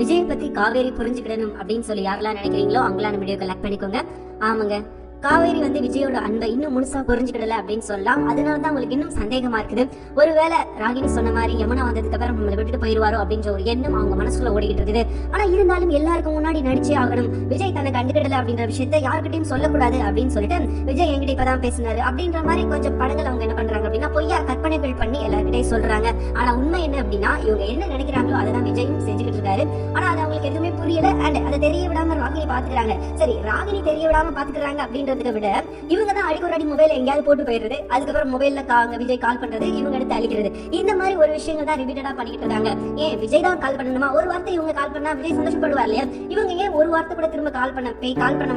விஜய் பத்தி காவேரி புரிஞ்சுக்கிடணும் அப்படின்னு சொல்லி யாரெல்லாம் நினைக்கிறீங்களோ அவங்களாம் வீடியோ கலெக்ட் பண்ணிக்கோங்க. ஆமாங்க, காவேரி வந்து விஜயோட அன்பை இன்னும் முழுசா புரிஞ்சுக்கிடல அப்படின்னு சொல்லலாம். அதனாலதான் உங்களுக்கு இன்னும் சந்தேகமா இருக்குது. ஒருவேளை ராகினி சொன்ன மாதிரி யமுனா வந்ததுக்கு அப்புறம் நம்மளை விட்டுட்டு போயிருவாரோ அப்படின்ற ஒரு எண்ணம் அவங்க மனசுல ஓடிக்கிட்டு இருக்குது. ஆனா இருந்தாலும் எல்லாருக்கும் முன்னாடி நடிச்சே ஆகணும், விஜய் தன்னை கண்டுக்கிடல அப்படின்ற விஷயத்த யாருக்கிட்டையும் சொல்லக்கூடாது அப்படின்னு சொல்லிட்டு விஜய் என்கிட்ட இப்பதான் பேசினாரு அப்படின்ற மாதிரி கொஞ்சம் படங்கள் அவங்க என்ன பண்றாங்க அப்படின்னா பொய்யா கற்பனைகள் பண்ணி எல்லாருக்கிட்டையும் சொல்றாங்க. ஆனா உண்மை என்ன அப்படின்னா இவங்க என்ன நினைக்கிறாங்களோ அதான் விஜயும் செஞ்சுக்கிட்டு இருக்காரு. ஆனா அது அவங்களுக்கு எதுவுமே புரியல. அண்ட் அதை தெரிய விடாம ராகினி பாத்துக்கிறாங்க. சரி, ராகினி தெரிய விடாம பாத்துக்கிறாங்க அப்படின்றத விட இவங்க தான் அடிக்க ஒரு அடி மொபைல் எங்கேயாவது போட்டு போயிடுறது, அதுக்கப்புறம் மொபைல்ல விஜய் கால் பண்றது, இவங்க எடுத்து அழிக்கிறது, இந்த மாதிரி ஒரு விஷயங்கள் தான் ரிப்பீட்டடா பண்ணிட்டு இருக்காங்க. ஏன் விஜய் தான் கால் பண்ணணுமா? ஒரு வார்த்தை இவங்க கால் பண்ணா விஜய் சந்தோஷப்படுவார் இல்லையா? இவங்க ஏன் ஒரு வார்த்தை கூட திரும்ப கால் பண்ண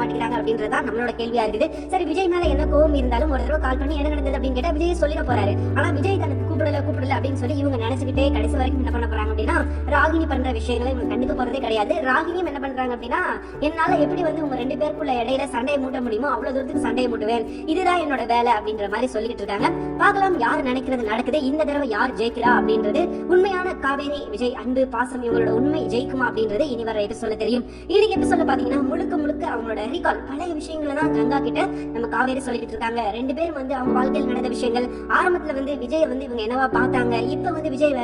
மாட்டேங்கிறாங்க அப்படின்றதா நம்மளோட கேள்வியா இருக்குது. சரி, விஜய் மேல என்ன கோவம் இருந்தாலும் ஒரு தடவை கால் பண்ணி என்ன நடந்தது அப்படின்னு கேட்டா விஜய் சொல்லிட போறாரு. ஆனா விஜய் தனக்கு கூப்பிடல அப்படின்னு சொல்லி இவங்க நினைச்சுக்கிட்டே கடைசி வரைக்கும் என்ன பண்ண போறாங்க அப்படின்னா ராகினி பண்ற விஷயங்களை இவங்க கண்டுக்க போறதே கிடையாது. ராகினியும் என்ன பண்றாங்க அப்படின்னா என்னால எப்படி வந்து உங்க ரெண்டு பேருக்குள்ள இடையில சண்டையை மூட்ட முடியுமோ அவ்வளவு தூரத்துக்கு சண்டையை மூட்டுவேன், இதுதான் என்னோட வேலை அப்படின்ற மாதிரி சொல்லிட்டு இருக்காங்க. பார்க்கலாம் யார் நினைக்கிறது நடக்குது, இந்த தடவை யார் ஜெயிக்கிறா அப்படின்றது. உண்மையான காவேரி விஜய் அன்பு பாசம் இவங்களோட உண்மை ஜெயிக்குமா அப்படின்றது இனி வர எபிசோட்ல தெரியும். இன்னைக்கு எபிசோட்ல பாத்தீங்கன்னா முழுக்க அவங்களோட ரீகால் பழைய விஷயங்களை தான் கங்கா கிட்ட நம்ம காவேரி சொல்லிட்டு இருக்காங்க. ரெண்டு பேரும் வந்து அவங்க வாழ்க்கையில் நடந்த விஷயங்கள், ஆரம்பத்துல வந்து விஜய் வந்து இவங்க என்னவா பார்த்தாங்க, இப்ப வந்து விஜய்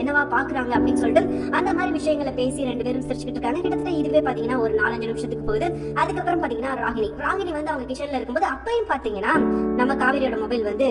என்னவா பாக்குறாங்க அப்படின்னு சொல்லிட்டு அந்த மாதிரி விஷயங்களை பேசி ரெண்டு பேரும் சிரிச்சுக்கிட்டு இருக்காங்க. கிட்டத்தட்ட இதுவே பாத்தீங்கன்னா ஒரு 4-5 நிமிஷத்துக்கு போகுது. அதுக்கப்புறம் பாத்தீங்கன்னா ராகினி வந்து அவங்க கிச்சன்ல இருக்கும்போது அப்பயும் பாத்தீங்கன்னா நம்ம காவேரியோட மொபைல் வந்து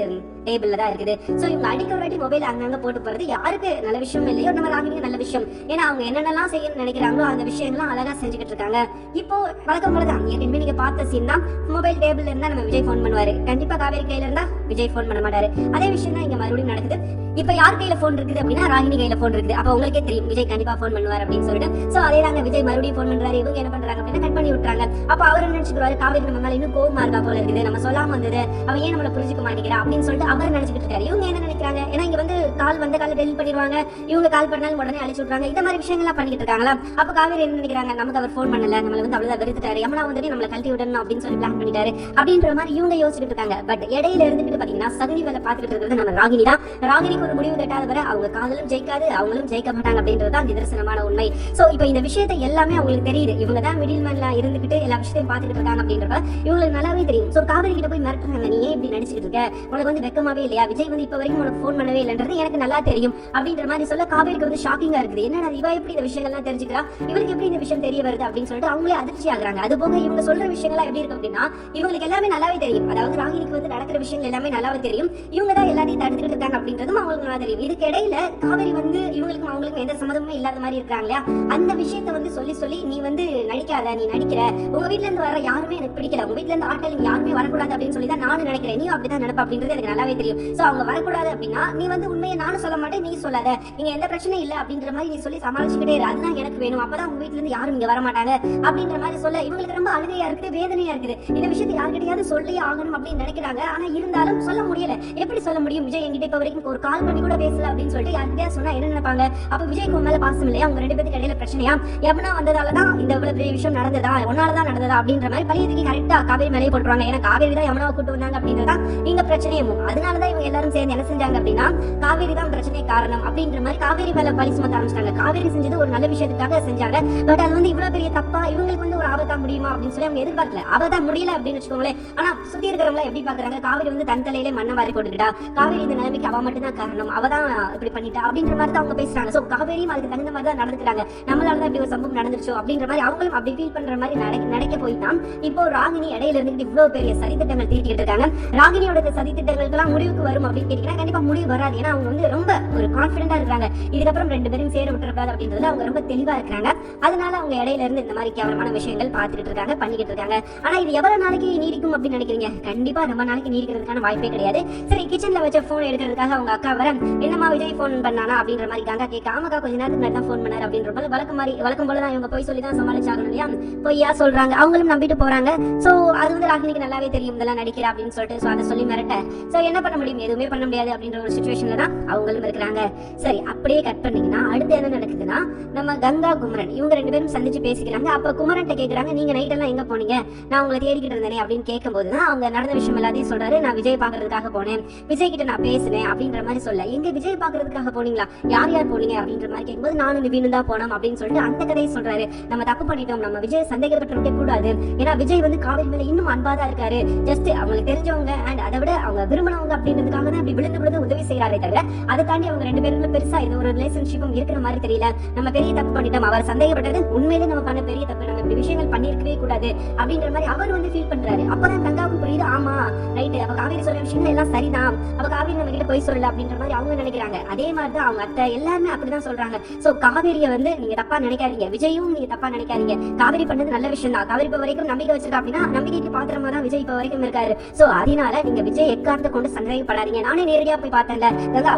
டேபிள்ல தான் இருக்குது. சோ இவங்க அடிக்க ஒரு வாட்டி மொபைல் அங்கங்க போட்டு போறது யாருக்கு நல்ல விஷயம் இல்லையோ நம்ம ராகினிக்கு நல்ல விஷயம். ஏன்னா அவங்க என்னென்னலாம் செய்யணும்னு நினைக்கிறாங்களோ அந்த விஷயங்கள்லாம் அழகா செஞ்சுக்கிட்டு இருக்காங்க. இப்போ வழக்கம் போலதான் ஏற்கனவே நீங்க பார்த்த சீன் தான். மொபைல் டேபிள்ல இருந்தா நம்ம விஜய் போன் பண்ணுவாரு, கண்டிப்பா காவேரி கையில இருந்தா விஜய் போன் பண்ண மாட்டாரு. அதே விஷயம் தான் இங்க மறுபடியும் நடக்குது. இப்ப யார் கையில போன் இருக்குது அப்படின்னா ராகினி கையில போன் இருக்குது. அப்ப உங்களுக்கே தெரியும் விஜய் கண்டிப்பா போன் பண்ணுவார் அப்படின்னு சொல்லிட்டு. சோ அதே தாங்க விஜய் மறுபடியும் போன் பண்றாரு. இவங்க என்ன பண்றாங்க அப்படின்னா கட் பண்ணி விட்டுறாங்க. அப்ப அவர் நினைச்சுக்கிறாரு காவேரி நம்ம மேல இன்னும் கோவமா இருக்கா போல இருக்குது, நம்ம சொல்லாம வந்தது அவன் ஏன் நம்மள புரிஞ்சுக்க மாட்டேங்கிறா அப்படின்னு சொல்லிட்டு அவர் நினைச்சுக்கிட்டு இருக்காரு. இவங்க என்ன நினைக்கிறாங்க, ஏன்னா இங்க வந்து கால் டெலிட் பண்ணிடுவாங்க, இவங்க கால் பண்ணாலும் உடனே அழிச்சு விட்டுறாங்க. இந்த மாதிரி விஷயங்கள்லாம் பண்ணிட்டு இருக்காங்களா? அப்ப காவேரி என்ன நினைக்கிறாங்க, நமக்கு அவர் போன் பண்ணல, நம்மள வந்து அவ்வளவுதான் வெறுத்துட்டாரு, யமுனா வந்து நம்மள கழட்டி விடணும் அப்படின்னு சொல்லி பிளான் பண்ணிட்டாரு அப்படின்ற மாதிரி இவங்க யோசிச்சுட்டு இருக்காங்க. பட் இடையில இருந்துட்டு பாத்தீங்கன்னா சகுனி வேலை பாத்துக்கிட்டு இருக்கிறது நம்ம ராகினி தான். ராகினிக்கு ஒரு முடிவு கட்டாத வரை அவங்க காதலும் ஜெயிக்காது, அவங்களும் ஜெயிக்க மாட்டாங்க அப்படின்றதுதான் நிதர்சனமான உண்மை. சோ இப்ப இந்த விஷயத்தை எல்லாமே அவங்களுக்கு தெரியுது. இவங்க தான் மிடில் மேன்ல இருந்துகிட்டு எல்லா விஷயத்தையும் பாத்துக்கிட்டு இருக்காங்க அப்படின்றப்ப இவங்களுக்கு நல்லாவே தெரியும். சோ காவேரி கிட்ட போய் மிரட்டுறாங்க, நீ ஏன் இப்படி நடிச்சிட்டு இருக்க, உனக்கு வந்து வெக்கமாவே இல்லையா, விஜய் வந்து இப்ப வரைக்கும் உனக்கு போன் பண்ணவே இல்லைன்றது எனக்கு நல்லா தெரியும் அப்படின்ற மாதிரி சொல்ல காவேரிக்கு வந்து ஷாக்கிங்கா இருக்குது. என்னடா இவ எப்படி இந்த விஷயங்கள்லாம் தெரிஞ்சுக்கிறா, இவருக்கு எப்படி இந்த விஷயம் தெரிய வருது அப்படின்னு சொல்லிட்டு அவங்களே அதிர்ச்சி ஆகுறாங்க. அது போக இவங்க சொல்ற விஷயங்கள்லாம் எப்படி இருக்கு அப்படின்னா இவங்களுக்கு எல்லாமே நல்லாவே தெரியும். அதாவது ராகினிக்கு வந்து நடக்கிற விஷயங்கள் எல்லாமே நல்லாவே தெரியும். இவங்க தான் எல்லாத்தையும் தடுத்துக்கிட்டு இருக்காங்க அப்படின்றதும் அவங்களுக்கு நல்லா தெரியும். இதுக்கு இடையில காவேரி வந்து இவங்களுக்கும் அவங்களுக்கும் எந்த சம்மதமுமே இல்லாத மாதிரி இருக்காங்க இல்லையா, அந்த விஷயத்த வந்து சொல்லி நீ வந்து நடிக்காத, நீ நடிக்கிற, உங்க வீட்டுல இருந்து வர யாருமே எனக்கு பிடிக்கல, உங்க வீட்டுல இருந்து ஆட்கள் யாருமே வரக்கூடாது அப்படின்னு சொல்லி தான் நானும் நினைக்கிறேன், நீ அப்படிதான் நினைப்ப அப்படின்றது எனக்கு நல்லாவே தெரியும். சோ அவங்க வரக்கூடாது அப்படின்னா நீ வந்து உண்மையை நானும் சொல்ல மாட்டேன், நீ சொல்லாத, நீங்க எந்த பிரச்சனையும் இல்ல அப்படின்ற மாதிரி நீ சொல்லி சமாளிச்சுக்கிட்டே இரு, அதுதான் எனக்கு வேணும், அப்பதான் உங்க வீட்டுல இருந்து யாரும் இங்க வர மாட்டாங்க அப்படின்ற மாதிரி சொல்ல இவங்களுக்கு ரொம்ப அழுகையா இருக்குது, வேதனையா இருக்குது. இந்த விஷயத்தை யார்கிட்டயாவது சொல்லி ஆகணும் அப்படின்னு நினைக்கிறாங்க. ஆனா இருந்தாலும் சொல்ல முடியல. எப்படி சொல்ல முடியும், விஜய் என்கிட்ட இப்ப வரைக்கும் ஒரு கால் பண்ணி கூட பேசல அப்படின்னு சொல்லிட்டு யார்கிட்டயா சொன்னா என்ன நினைப்பாங்க? அப்ப விஜய்க்கு மேல பாசம் இல்லையா, அவங்க ரெண்டு பேருக்கு இடையில பிரச்சனையா, யமுனா வந்ததாலதான் இந்த இவ்வளவு பெரிய விஷயம் நடந்ததா, ஒன்னாலதான் நடந்ததா அப்படின்ற மாதிரி பழையதுக்கு கரெக்டா காவேரி மேலேயே போட்டுருவாங்க. ஏன்னா காவேரி தான் யமுனாவை கூட்டு வந்தாங்க அப்படின்றதா இங்க பிரச்சனையும். அதனாலதான் இவங்க எல்லாரும் சேர்ந்து என்ன செஞ்சாங்க அப்படின்னா காவேரி தான் பிரச்சனை காரணம் அப்படின்ற மாதிரி காவேரி மேல பழி சுமத்த ஆரம்பிச்சிட்டாங்க. காவேரி செஞ்சது ஒரு நல்ல விஷயத்துக்காக செஞ்சாங்க. பட் அது வந்து இவ்வளவு பெரிய தப்பா இவங்களுக்கு வந்து ஒரு ஆபத்தா முடியுமா அப்படின்னு சொல்லி அவங்க எதிர்பார்க்கல. அவதான் முடியல அப்படின்னு வச்சுக்கோங்களேன். ஆனா சுத்தி இருக்கிறவங்க எப்படி பாக்குறாங்க, காவேரி வந்து தன் தலையிலே மண்ணை வாரி போட்டுக்கிட்டா, காவேரி இந்த நிலைமைக்கு அவ மட்டும் தான் காரணம், அவதான் இப்படி பண்ணிட்டா அப்படின்ற மாதிரி தான் அவங்க பேசுறாங்க. சோ காவேரியும் அதுக்கு தகுந்த மாதிரி தான் நடந்துக்கிறாங்க. நம்மளாலதான் இப்படி ஒரு சம்பவம் நடந்துருச்சோ அப்படின்ற மாதிரி அவங்களும் அப்படி ஃபீல் பண்ற மாதிரி நடக்க போய்தான் இப்போ ராகினி இடையில இருந்து இவ்வளவு பெரிய சதித்திட்டங்கள் தீட்டிட்டு இருக்காங்க. ராகினியோட சதித்திட்டங்களுக்கெல்லாம் முடிவுக்கு வரும் அப்படின்னு கேட்டீங்கன்னா கண்டிப்பா முடிவு வராது. ஏன்னா அவங்க வந்து ரொம்ப ஒரு கான்பிடண்டா இருக்காங்க. இதுக்கப்புறம் ரெண்டு பேரும் சேர விட்டுறக்கூடாது அப்படின்றதுல அவங்க ரொம்ப தெளிவா இருக்காங்க. அதனால அவங்க இடையில இருந்து இந்த மாதிரி கேவலமான விஷயங்கள் பார்த்துட்டு இருக்காங்க, பண்ணிக்கிட்டு இருக்காங்க. ஆனா இது எவ்வளவு நாளைக்கு நீடிக்கும் அப்படின்னு நினைக்கிறீங்க? கண்டிப்பா ரொம்ப நாளைக்கு நீடிக்கிறதுக்கான வாய்ப்பே கிடையாது. சரி, கிச்சன்ல வச்ச போன் எடுக்கிறதுக்காக அவங்க அக்கா வர என்னமா விஜய் போன் பண்ணானா அப்படின்ற மாதிரி கங்கா கேட்க, ஆமாக்கா கொஞ்ச நேரத்துக்கு முன்னாடி தான் போன் பண்ணாரு அப்படின்ற போது வழக்கம் போலதான் இவங்க போய் சொல்லி தான் சமாளிச்சாகணும் இல்லையா, பொய்யா சொல்றாங்க. அவங்களும் நம்பிட்டு போறாங்க. சோ அது வந்து ராகினிக்கு நல்லாவே தெரியும் இதெல்லாம் நடிக்கிறா அப்படின்னு சொல்லிட்டு. சோ அதை சொல்லி மிரட்ட சோ என்ன என்ன பண்ண முடியும், எதுவுமே பண்ண முடியாது அப்படின்ற ஒரு சுச்சுவேஷன்ல தான் அவங்களும் இருக்கிறாங்க. சரி, அப்படியே கட் பண்ணீங்கன்னா அடுத்து என்ன நடக்குதுன்னா, நம்ம கங்கா குமரன் இவங்க 2 பேரும் சந்திச்சு பேசிக்கிறாங்க. அப்ப குமரன் கேக்குறாங்க, நீங்க நைட் எல்லாம் எங்க போனீங்க, நான் உங்களை தேடிக்கிட்டு இருந்தேனே அப்படின்னு கேட்கும்போது தான் அவங்க நடந்த விஷயம் எல்லாத்தையும் சொல்றாரு. நான் விஜய் பாக்குறதுக்காக போனேன், விஜய் கிட்ட நான் பேசினேன் அப்படின்ற மாதிரி சொல்ல, எங்க விஜய் பாக்குறதுக்காக போனீங்களா, யார் யார் போனீங்க அப்படின்ற மாதிரி கேட்கும்போது நானும் நிவீனும் தான் போனோம் அப்படின்னு சொல்லிட்டு அந்த கதையை சொல்றாரு. நம்ம தப்பு பண்ணிட்டோம், நம்ம விஜய் சந்தேகப்பட்டிருக்க கூடாது, ஏன்னா விஜய் வந்து காவேரி மேல இன்னும் அன்பா தான் இருக்காரு, ஜஸ்ட் அவங்களுக்கு தெரிஞ்சவங்க அண்ட் அதை விட அவங்க விரும்பினவங்க அப்படின்றதுக்காக தான் அப்படி விழுந்து விழுந்து உதவி செய்யறாரே தவிர அதை தாண்டி அவங்க 2 பேருக்குள்ள பெருசா இது ஒரு ரிலேஷன்ஷிப்பும் இருக்கிற மாதிரி தெரியல. நம்ம பெரிய தப்பு பண்ணிட்டோம், அவர் சந்தேகப்பட்டது உண்மையிலே நம்ம பண்ண பெரிய தப்பு, நம்ம இப்படி விஷயங்கள் பண்ணிருக்கவே கூடாது அப்படின்ற மாதிரி அவர் வந்து ஃபீல் பண்றாரு. அப்பதான் கங்காவுக்கு புரியுது, ஆமா ரைட், அப்ப காவேரி சொல்ற விஷயங்கள் எல்லாம் சரிதான், அப்ப காவேரி நம்ம கிட்ட போய் சொல்லல அப்படின்ற மாதிரி அவங்க நினைக்கிறாங்க. அதே மாதிரிதான் அவங்க அத்தை எல்லாருமே அப்படிதான் சொல்றாங்க. சோ காவேரியை வந்து நீங்க தப்பா நினைக்காதீங்க, விஜயும் நீங்க தப்பா நினைக்காதீங்க, காவேரி பண்ணது நல்ல விஷயம் தான், காவேரி இப்ப வரைக்கும் நம்பிக்கை வச்சிருக்கா அப்படின்னா நம்பிக்கைக்கு பாத்திரமா தான் விஜய் இப்ப வரைக்கும் இருக்காரு. சோ அதனால நீங்க விஜய் எக்காரத்தை கொண்டு சந்தேகப்படாதீங்க. நானே நேரடியா போய் பார்த்தேன்ல,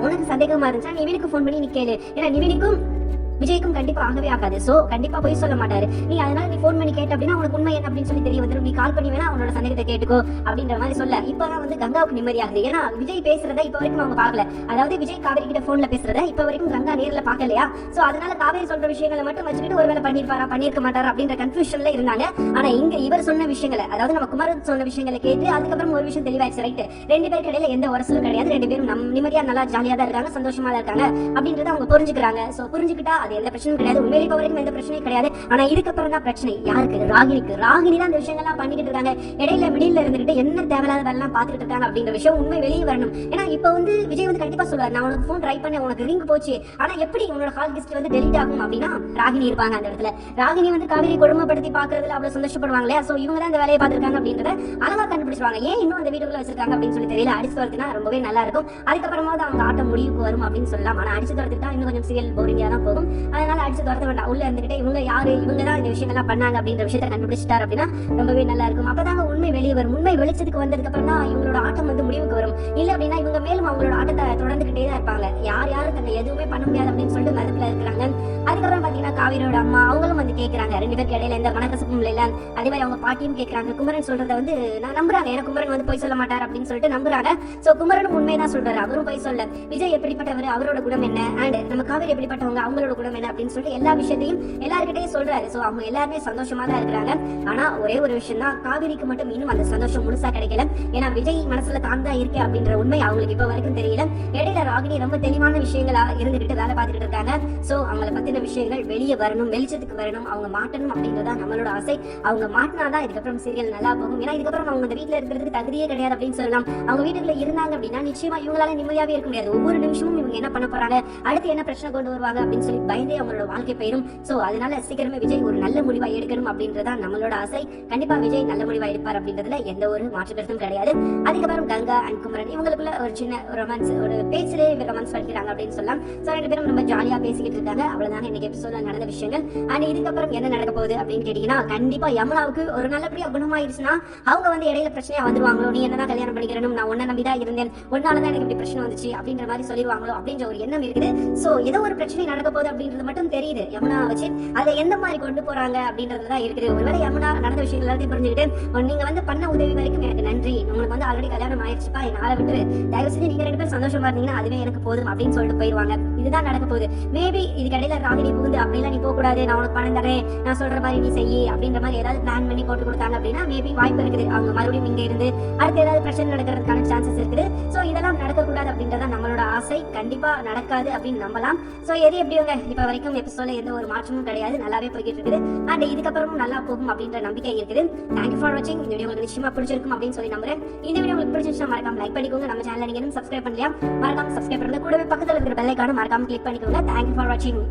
உனக்கு சந்தேகமா இருந்துச்சா நிவினுக்கு போன் பண்ணி நீ கேளு, ஏன்னா நிவினுக்கும் விஜய்க்கும் கண்டிப்பா ஆகவே ஆகாது. சோ கண்டிப்பா போய் சொல்ல மாட்டாரு. நீ அதனால நீ போன் பண்ணி கேட்ட அப்படின்னா உனக்கு உண்மை என்ன அப்படின்னு சொல்லி தெரிய வந்துடும், நீ கால் பண்ணி வேணா அவனோட சந்தேகத்தை கேட்டுக்கோ அப்படின்ற மாதிரி சொல்ல இப்பதான் வந்து கங்காவுக்கு நிம்மதியாகுது. ஏன்னா விஜய் பேசுறத இப்ப வரைக்கும் அவங்க பாக்கல, அதாவது விஜய் காவேரி கிட்ட போன்ல பேசுறத இப்ப வரைக்கும் கங்கா நேர்ல பாக்கலையா. சோ அதனால காவேரி சொல்ற விஷயங்களை மட்டும் வச்சுக்கிட்டு ஒருவேளை பண்ணிருப்பாரா பண்ணிருக்க மாட்டாரா அப்படின்ற கன்ஃபியூஷன்ல இருந்தாங்க. ஆனா இங்க இவர் சொன்ன விஷயங்களை, அதாவது நம்ம குமாரன் சொன்ன விஷயங்களை கேட்டு அதுக்கப்புறம் ஒரு விஷயம் தெளிவாயிடுச்சு. ரைட், 2 பேருக்கு இடையில எந்த உரசலும் கிடையாது, 2 பேரும் நிம்மதியா நல்லா ஜாலியா தான் இருக்காங்க, சந்தோஷமா தான் இருக்காங்க அப்படின்றத அவங்க புரிஞ்சுக்கிறாங்க. சோ புரிஞ்சுக்கிட்டா அது எந்த பிரச்சனையும் கிடையாது, உண்மையிலே இப்ப வரைக்கும் எந்த பிரச்சனையும் கிடையாது. ஆனா இதுக்கப்புறம் தான் பிரச்சனை யாருக்கு, ராகினிக்கு. ராகினி தான் இந்த விஷயங்கள்லாம் பண்ணிக்கிட்டு இருக்காங்க, இடையில மிடில் இருந்துட்டு என்ன தேவையில்லாத வேலைலாம் பாத்துக்கிட்டு இருக்காங்க அப்படின்ற விஷயம் உண்மை வெளியே வரணும். ஏன்னா இப்ப வந்து விஜய் வந்து கண்டிப்பா சொல்லுவார், நான் உனக்கு போன் ட்ரை பண்ணேன், உனக்கு ரிங் போச்சு, ஆனா எப்படி உன்னோட கால் லிஸ்ட் வந்து டெலிட் ஆகும் அப்படின்னா ராகினி இருப்பாங்க அந்த இடத்துல. ராகினி வந்து காவேரி கொடுமைப்படுத்தி பாக்குறதுல அவ்வளவு சந்தோஷப்படுவாங்க இல்லையா. சோ இவங்க தான் இந்த வேலையை பாத்துருக்காங்க அப்படின்றத அழகா கண்டுபிடிச்சிருவாங்க. ஏன் இன்னும் அந்த வீட்டுக்குள்ள வச்சிருக்காங்க அப்படின்னு சொல்லி தெரியல. அடிச்சு வரதுனா ரொம்பவே நல்லா இருக்கும், அதுக்கப்புறமா தான் அவங்க ஆட்டம் முடிவுக்கு வரும் அப்படின்னு சொல்லலாம். ஆனா அடிச்சு வரதுக்கு இன்னும் கொஞ்சம் சீரியல் போரிங்கா தான் போகும். அதனால அடிச்சு வரத வேண்டாம், உள்ள இருந்துகிட்டே இவங்க யாரு, இவங்க தான் இந்த விஷயங்கள்லாம் பண்ணாங்க அப்படின்ற விஷயத்தை கண்டுபிடிச்சிட்டாரு அப்படின்னா ரொம்பவே நல்லா இருக்கும். அப்பதாங்க உண்மை வெளியே வரும். உண்மை வெளிச்சத்துக்கு வந்ததுக்கு அப்புறம் தான் இவங்களோட ஆட்டம் வந்து முடிவுக்கு வரும். இல்ல அப்படின்னா இவங்க மேலும் அவங்களோட ஆட்டத்தை தொடர்ந்துகிட்டே தான் இருப்பாங்க. யார் யாரும் தங்க எதுவுமே பண்ண முடியாது அப்படின்னு சொல்லிட்டு மதத்துல இருக்கிறாங்க. அதுக்கப்புறம் பாத்தீங்கன்னா காவேரியோட அம்மா அவங்களும் வந்து கேட்கறாங்க, 2 பேருக்கு இடையில எந்த மனக்கசப்பும் இல்ல. அதே மாதிரி அவங்க பாட்டியும் கேட்கறாங்க. குமரன் சொல்றத வந்து நான் நம்புறாங்க, ஏன்னா குமரன் வந்து போய் சொல்ல மாட்டார் அப்படின்னு சொல்லிட்டு நம்புறாங்க. சோ குமரனும் உண்மைதான் சொல்றாரு, அவரும் போய் சொல்ல, விஜய் எப்படிப்பட்டவர், அவரோட குணம் என்ன, அண்ட் நம்ம காவேரி எப்படிப்பட்டவங்க, அவங்களோட குணம் என்ன அப்படின்னு சொல்லிட்டு எல்லா விஷயத்தையும் எல்லார்கிட்டையும் சொல்றாரு. சோ அவங்க எல்லாருமே சந்தோஷமா தான் இருக்கிறாங்க. ஆனா ஒரே ஒரு விஷயம் தான், காவேரிக்கு மட்டும் இன்னும் அந்த சந்தோஷம் முழுசா கிடைக்கல. ஏன்னா விஜய் மனசுல தான் தான் இருக்கே அப்படின்ற உண்மை அவங்களுக்கு இப்ப வரைக்கும் தெரியல. இடையில ராகினி ரொம்ப தெளிவான விஷயங்களா இருந்துகிட்டு வேலை பார்த்துட்டு இருக்காங்க. சோ அவங்களை பத்தின விஷயங்கள் வெளியே வரணும், வெளிச்சத்துக்கு வரணும், அவங்க மாட்டணும் அப்படின்றதா நம்மளோட ஆசை. அவங்க மாட்டினாதான் இதுக்கப்புறம் சீரியல் நல்லா போகும். ஏன்னா இதுக்கப்புறம் அவங்க இந்த வீட்டுல இருக்கிறதுக்கு தகுதியே கிடையாது அப்படின்னு சொல்லலாம். அவங்க வீட்டுக்குள்ள இருந்தாங்க அப்படின்னா நிச்சயமா இவங்களால நிம்மதியாவே இருக்க முடியாது. ஒவ்வொரு நிமிஷமும் இவங்க என்ன பண்ண போறாங்க, அடுத்து என்ன பிரச்சனை கொண்டு வருவாங்க அப்படின்னு சொல்லி பயந்தே அவங்களோட வாழ்க்கை போயிடும். சோ அதனால சீக்கிரமே விஜய் ஒரு நல்ல முடிவா எடுக்கணும் அப்படின்றதா நம்மளோட ஆசை. கண்டிப்பா விஜய் நல்ல முடிவா எடுப்பார் அப்படின்றதுல எந்த ஒரு மாற்று கருத்தும் கிடையாது. அதுக்கப்புறம் கங்கா அண்ட் குமரன் இவங்களுக்குள்ள ஒரு சின்ன ரொமான்ஸ், ஒரு பேச்சிலே ரொமான்ஸ் பண்ணிக்கிறாங்க அப்படின்னு சொல்லலாம். சோ 2 பேரும் ரொம்ப ஜாலியா பேசிக்கிட்டு இருக்காங்க. அவ்வளவுதான் இன்னைக்கு எபிசோட்ல நடந்த விஷயங்கள். அண்ட் இதுக்கப்புறம் என்ன நடக்க போகுது அப்படின்னு கேட்டீங்கன்னா, கண்டிப்பா யமுனாவுக்கு ஒரு நல்லபடியா குணமாயிருச்சுன்னா அவங்க வந்து இடையில பிரச்சனையா வந்துருவாங்களோ, நீ என்னதான் கல்யாணம் பண்ணிக்கிறனும், நான் உன்ன நம்பிதான் இருந்தேன், உன்னாலதான் எனக்கு இப்படி பிரச்சனை வந்துச்சு அப்படின்ற மாதிரி சொல்லிடுவாங்களோ அப்படின்ற ஒரு எண்ணம் இருக்குது. சோ ஏதோ ஒரு பிரச்சனை நடக்க போகுது அப்படின்றது மட்டும் தெரியுது யமுனா வச்சு. அதை எந்த மாதிரி கொண்டு போறாங்க அப்படின்றதுதான் இருக்குது. ஒருவேளை யமுனா நடந்த விஷயங்கள் எல்லாத்தையும் புரிஞ்சுக்கிட்டு, நீங்க வந்து பண்ண உதவி வரைக்கும் எனக்கு நன்றி, உங்களுக்கு வந்து ஆல்ரெடி கல்யாணம் ஆயிடுச்சுப்பா, என் ஆளை விட்டு தயவு செஞ்சு நீங்க 2 பேரும் சந்தோஷமா இருந்தீங்கன்னா அதுவே எனக்கு போதும் அப்படின்னு சொல்லிட்டு போயிருவாங்க. இதுதான் நடக்க போகுது. மேபி இதுக்கு இடையில ராகினி புகுந்து அப்படிலாம் நீ போக கூடாது, நான் உனக்கு பணம் தரேன், நான் சொல்ற மாதிரி நீ செய்யி அப்படின்ற மாதிரி ஏதாவது பிளான் பண்ணி போட்டு கொடுத்தாங்க அப்படின்னா மேபி வாய்ப்பு இருக்குது. அவங்க மறுபடியும் இங்க இருந்து அடுத்து ஏதாவது பிரச்சனை நடக்கிறதுக்கான சான்சஸ் இருக்குது. சோ இதெல்லாம் நடக்கக்கூடாது அப்படின்றத நம்மளோட ஆசை. கண்டிப்பா நடக்காது அப்படின்னு நம்பலாம். சோ எது எப்படிங்க இப்ப வரைக்கும் எபிசோட்ல எந்த ஒரு மாற்றமும் கிடையாது, நல்லாவே போய்கிட்டு இருக்குது. அண்ட் இதுக்கப்புறமும் நல்லா போகும் அப்படின்ற நம்பிக்கை இருக்குது. தேங்க்யூ ஃபார் வாட்சிங். இந்த வீடியோ உங்களுக்கு நிச்சயமா பிடிச்சிருக்கும் அப்படின்னு சொல்லி நம்புறேன். இந்த வீடியோ உங்களுக்கு பிடிச்சிருந்தா மறக்காம லைக் பண்ணிக்கோங்க. நம்ம சேனலை நீங்க இன்னும் சப்ஸ்கிரைப் பண்ணலையா, மறக்காம சப்ஸ்கிரைப் பண்ணுங்க. கூடவே பக்கத்துல இருக்கிற பெல் ஐகானை மறக்காம கிளிக் பண்ணிக்கோங்க. தேங்க்யூ ஃபார் வாட்சிங்.